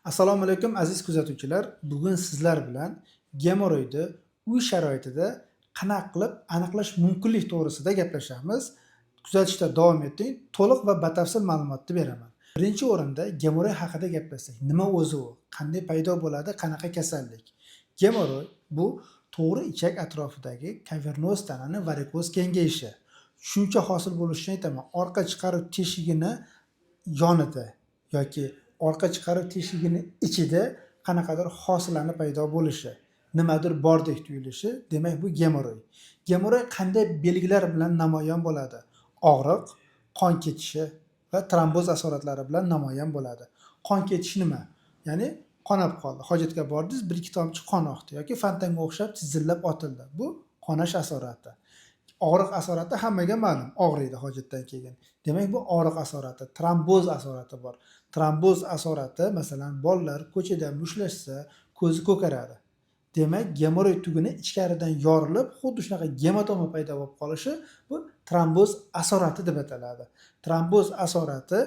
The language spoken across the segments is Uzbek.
Assalomu alaykum aziz kuzatuvchilar. Bugun sizlar bilan gemoroidni uy sharoitida qanaqa qilib aniqlash mumkinligi to'g'risida gaplashamiz. Kuzatishda davom eting. To'liq va batafsil ma'lumotni beraman. Birinchi o'rinda gemoroid haqida gaplashsak. Nima o'zi u? Qanday paydo bo'ladi? Qanaqa kasallik? Gemoroid bu to'g'ri ichak atrofidagi kavernoz tanani varikoz kengayishi. Tushuncha hosil bo'lishi uchun aytaman, orqa chiqaruv teshigini yonida yoki orqa chiqaruv teshigini ichida qanaqadir hosilani paydo bo'lishi, nimadir bordek tuyulishi, demak bu gemoroid. Gemoroid qanday belgilar bilan namoyon bo'ladi? Og'riq, qon ketishi va tromboz asoratlari bilan namoyon bo'ladi. Qon ketishi nima? Ya'ni qonab qoldi. Hojatga bordingiz, 1-2 tomchi qon oqdi yoki fontanga o'xshab tizillab otildi. Bu qonash asorati. Og'riq asorati hammaga ma'lum, og'riydi hojatdan keyin. Demak bu og'riq asorati. Tromboz asorati bor. Tromboz asorati masalan bolalar ko'chada mushlashsa ko'zi ko'karadi. Demak gemoroid tuguni ichkaridan yorilib, xuddi shunaqa gematoma paydo bo'lib qolishi bu tromboz asorati deb ataladi. Tromboz asorati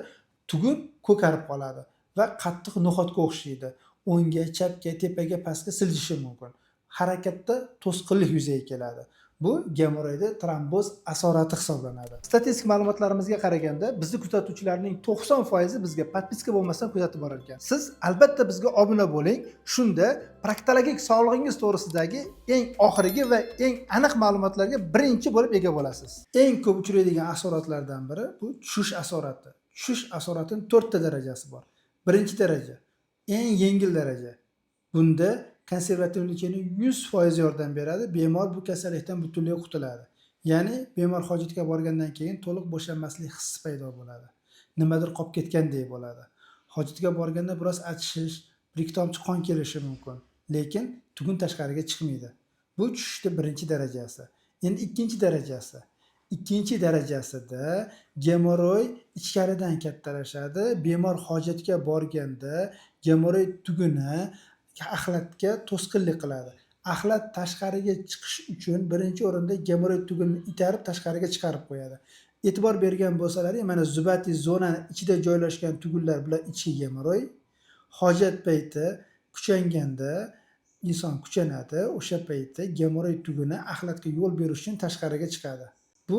tugun ko'karib qoladi va qattiq no'xatga o'xshaydi. O'ngga, chapga, tepaga, pastga siljishi mumkin. Harakatda to'sqinlik yuzaga keladi. Bu gemoroidda tromboz asorati hisoblanadi. Statistik ma'lumotlarimizga qaraganda, bizni kuzatuvchilarning 90% bizga podpiska bo'lmasdan kuzatib borar ekan. Siz albatta bizga obuna bo'ling. Shunda proktologik sog'lig'ingiz to'g'risidagi eng oxirgi va eng aniq ma'lumotlarga birinchi bo'lib ega bo'lasiz. Eng ko'p uchraydigan asoratlardan biri bu tushish asorati. Tushish asoratining 4 ta darajasi bor. Birinchi daraja, eng yengil daraja. Bunda konservativ lecheniya 100% yordam beradi. Bemor bu kasallikdan butunlay qutuladi. Ya'ni bemor hojatga borgandan keyin to'liq bo'shanmaslik hissi paydo bo'ladi. Nimadir qolib ketgandek bo'ladi. Hojatga borganda biroz achishish, 1-2 tomchi qon kelishi mumkin, lekin tugun tashqariga chiqmaydi. Bu tushishning birinchi darajasi. Endi ikkinchi darajasi. Ikkinchi darajasida gemoroid ichkaridan kattalashadi. Bemor hojatga borganda gemoroid tuguni axlatga to'sqinlik qiladi. Axlat tashqariga chiqish uchun birinchi o'rinda gemoroid tugunini itarib tashqariga chiqarib qo'yadi. E'tibor bergan bo'lsalaring, mana zubatiy zonani ichida joylashgan tugunlar bilan ichki gemoroid hojat payti kuchanganda inson kuchanadi. O'sha paytda gemoroid tuguni axlatga yo'l berish uchun tashqariga chiqadi. Bu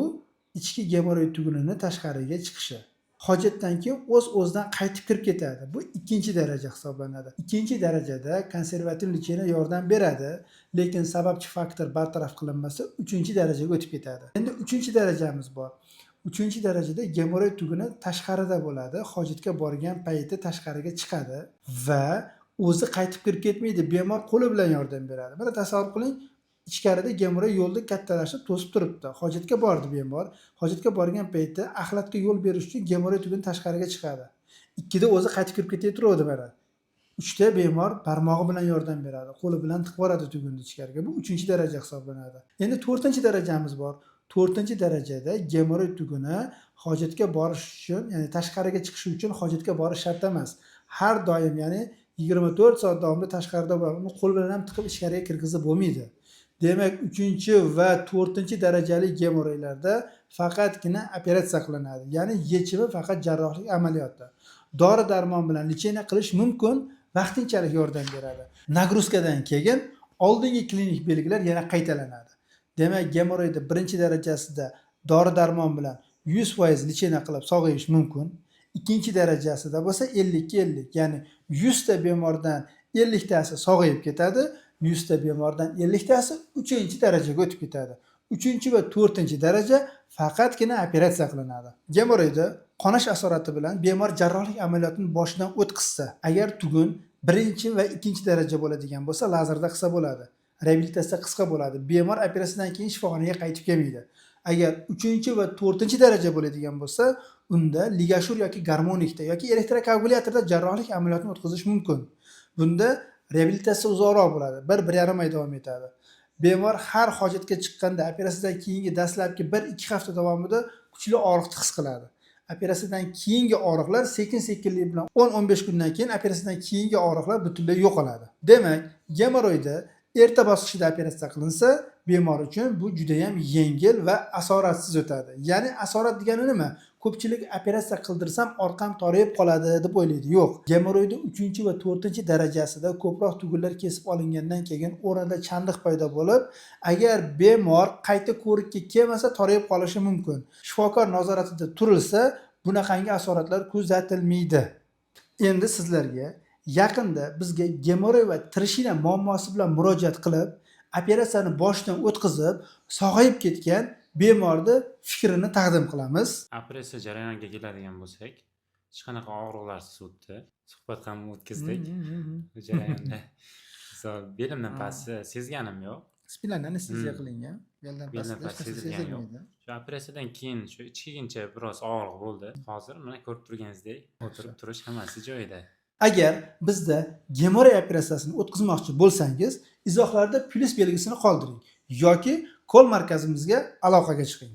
ichki gemoroid tugunining tashqariga chiqishi. Hojatdan keyin o'z-o'zidan qaytib kirib ketadi. Bu ikkinchi daraja hisoblanadi. Ikkinchi darajada konservativ lecheniya yordam beradi, lekin sababchi faktor bartaraf qilinmasa, 3-darajaga o'tib ketadi. Endi 3-darajamiz bor. 3-darajada gemoroid tuguni tashqarida bo'ladi. Hojatga borgan payti tashqariga chiqadi va o'zi qaytib kirib ketmaydi. Bemor qo'li bilan yordam beradi. Mana tasavvur qiling, ichkarida gemoroid yo'lda kattalashib to'sib turibdi. Hojatga bordi bemor. Hojatga borgan paytda axlatga yo'l berish uchun gemoroid tuguni tashqariga chiqadi. 2da o'zi qaytib kirib ketaveradi mana. 3da bemor barmog'i bilan yordam beradi. Qo'li bilan tiqib boradi tugunni ichkariga. Bu 3-daraja hisoblanadi. Endi 4-darajamiz bor. 4-darajada gemoroid tuguni hojatga borish uchun, ya'ni tashqariga chiqish uchun hojatga borish shart emas. Har doim, ya'ni 24 soat davomida tashqarida bo'ladi. Uni qo'l bilan ham tiqib ichkariga kirgizib bo'lmaydi. Demak, 3 va 4-darajali gemoroidlarda faqatgina operatsiya qilinadi. Ya'ni yechimi faqat jarrohlik amaliyoti. Dori-darmon bilan lecheniya qilish mumkin, vaqtinchalik yordam beradi. Nagruzkadan keyin oldingi klinik belgilar yana qaytalanadi. Demak, gemoroidning 1-darajasida dori-darmon bilan 100% lecheniya qilib sog'ayish mumkin. 2-darajasida bo'lsa 50-50, ya'ni 100 ta bemordan 50 tasi sog'ayib ketadi. 100 ta bemordan 50 tasi 3-darajaga o'tib ketadi. 3 va 4-daraja faqatgina operatsiya qilinadi. Gemoroidda qonash asorati bilan bemor jarrohlik amaliyotini boshidan o'tkazsa, agar tugun 1 va 2-daraja bo'ladigan bo'lsa, lazerda qilsa bo'ladi. Reabilitatsiya qisqa bo'ladi. Bemor operatsiyadan keyin shifoxonaga qaytib kelmaydi. Agar 3 va 4-daraja bo'ladigan bo'lsa, unda ligashur yoki garmonikda yoki elektrokoagulyatorda jarrohlik amaliyotini o'tkazish mumkin. Bunda reabilitatsiya uzoqroq bo'ladi. 1-1,5 oy davom etadi. Bemor har hojatga chiqqanda operatsiyadan keyingi dastlabki 1-2 hafta davomida kuchli og'riqni his qiladi. Operatsiyadan keyingi og'riqlar sekin-sekinlik bilan 10-15 kundan keyin operatsiyadan keyingi og'riqlar butunlay yo'qoladi. Demak, gemoroidda erta bosqichda operatsiya qilinsa, bemor uchun bu juda ham yengil va asoratsiz o'tadi. Ya'ni asorat degani nima? ko'pchilik operatsiya qildirsam orqam torayib qoladi deb o'ylaydi. Yo'q. Gemoroyda 3 va 4 darajasida ko'proq tugunlar kesib olingandan keyin o'rnida chandiq paydo bo'lib, agar bemor qayta ko'rikka kelmasa torayib qolishi mumkin. Shifokor nazoratida turilsa, bunaqangi asoratlar kuzatilmaydi. Endi sizlarga yaqinda bizga gemoroy va trishina muammosi bilan murojaat qilib, operatsiyani boshdan o'tkazib, sog'ayib ketgan bemorni fikrini taqdim qilamiz. Operatsiya jarayoniga keladigan bo'lsak, hech qanaqa og'riqlarsiz o'tdi. Suhbat ham o'tkazdik. Bu jarayonda misol belimdan pasti sezganim yo'q. Spinal anesteziya qilingan. Beldan Beldan pastda past sezilgani yo'q. Shu operatsiyadan keyin shu ichkigincha biroz og'riq bo'ldi. Hozir mana ko'rib turganingizdek, o'tirib turish hammasi joyida. Agar bizda gemoroy operatsiyasini o'tkazmoqchi bo'lsangiz, izohlarda plus belgisini qoldiring yoki kol markazimizga aloqaga chiqing.